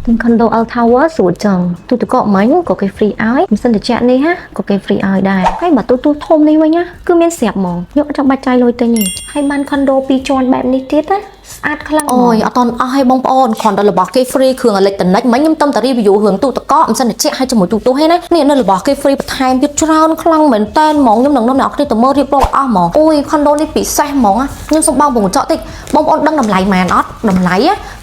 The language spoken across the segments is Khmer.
Tin condo Al Tower สวนจังទូទៅកកមិញក៏គេ free ឲ្យមិនសិនតែចាក់នេះហ่ะក៏គេ free ឲ្យដែរហើយបើទូធំនេះវិញណាគឺមានស្រាប់ហ្មងយកចាំបាច់ចាយលុយទិញទេហើយបាន condo 2ជាន់បែបនេះទៀតណាស្អាតខ្លាំងអូយអត់តន់អស់ឲ្យបងប្អូនគ្រាន់តែរបស់គេ free គ្រឿង electronic មិញខ្ញុំតំតា review រឿងទូទឹកកកមិនសិនតែចាក់ឲ្យជាមួយទូទេណានេះនៅរបស់គេ free បន្ថែមទៀតច្រើនខ្លាំងមែនតើហ្មងខ្ញុំនឹងនាំអ្នកគ្នាទៅមើលរៀបរាប់អស់ហ្មងអូយ condo នេះពិសេសហ្មងខ្ញុំសូមបងកញ្ចក់តិចបងប្អូនដឹងតម្លៃម៉ែនអត់តម្លៃ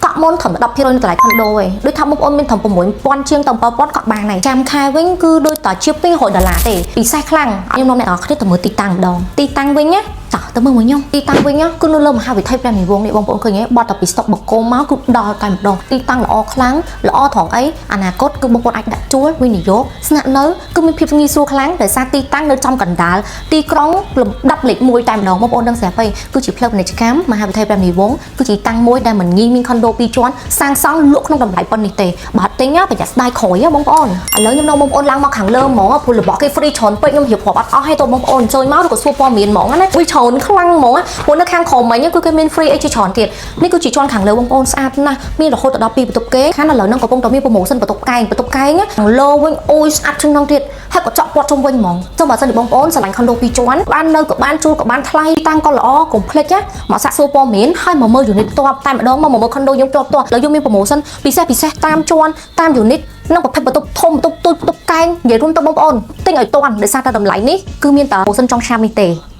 កក់មុនត្រឹម 10% នៃតម្លៃ condo ឯងដូចថាបងប្អូនមានត្រឹម 6000 ជាងទៅ 7000 ក៏បានដែរចាំខែវិញគឺដូចតែជា$200ទេពិសេសខ្លាំងខ្ញុំនាំអ្នកនរគ្នាទៅមើលទីតាំងម្ដងទីតាំងវិញណាតោះទៅមើលមកខ្ញុំទីតាំងវិញគឺនៅលើមហាវិថីព្រះនិវង្សនេះបងប្អូនឃើញទេបត់តែពីស្តុកបកគោមកគឺដល់តែម្ដងទីតាំងល្អខ្លាំងល្អត្រង់អីអនាគតគឺបងប្អូនអាចដាក់ជួលវិនិយោគស្នាក់នៅគឺមានភាពងាយស្រួលខ្លាំងដោយសារទីតាំងនៅចំកណ្ដាលទីក្រុងលំដាប់លេខ1តែម្ដងបងប្អូនដឹងស្រាប់ហើយគឺជាផ្លូវពាណិជ្ជកម្មមហាវិថីព្រះនិវង្សគឺជាតាំងមួយដែលមិនងាយមាន condo 2ជាន់សាងសង់លក់ក្នុងតម្លៃប៉ុណ្នេះទេបើទិញប្រយ័ត្នស្ដាយក្រោយបងប្អូនឥឡូវខ្ញុំនាំបងប្អូនឡើងមកខាងលើហ្មងព្រោះរបស់គេ free ច្រើនពេកខ្ញុំរៀបរាប់អត់អស់ឲ្យទៅបងប្អូនចូលមកឬក៏សួរព័ត៌មានហ្មងណាវាច្រើនខ្លាំងហ្មងព្រោះនៅខាងក្រោមមិញគឺគេមាន free អីជាច្រើនទៀតនេះគឺជាជាន់ខាងលើបងប្អូនស្អាតណាស់មានរហូតដល់2បន្ទប់គេខាងឥឡូវហ្នឹងកំពុងតែមាន promotion បន្ទប់កែងខាងលើវិញអូយស្អាតជាងហ្នឹងទៀតហើយក៏ចောက်ពាត់ជុំវិញហ្មងចុះបើសិនជាបងប្អូនស្រឡាញ់ condo 2ជាន់បាននៅក៏បានជួលក៏បានថ្លៃតាំងក៏ល្អកុំភ្លេចមកសាកសួរព័ត៌មានហើយមកមើល unit ផ្ទាល់តែម្ដងមកមើល condo យើងផ្ទាល់ឥឡូវយើងមាន promotion ពិសេសតាមជាន់តាម unit និងប្រភេទបន្ទប់ធំបន្ទប់ទូចបន្ទប់កែងនិយាយរួមទៅបងប្អូនទិញឲ្យតាន់ដោយសារតែតម្លៃនេះគឺមានតែ promotion ចុងឆ្នាំនេះទេ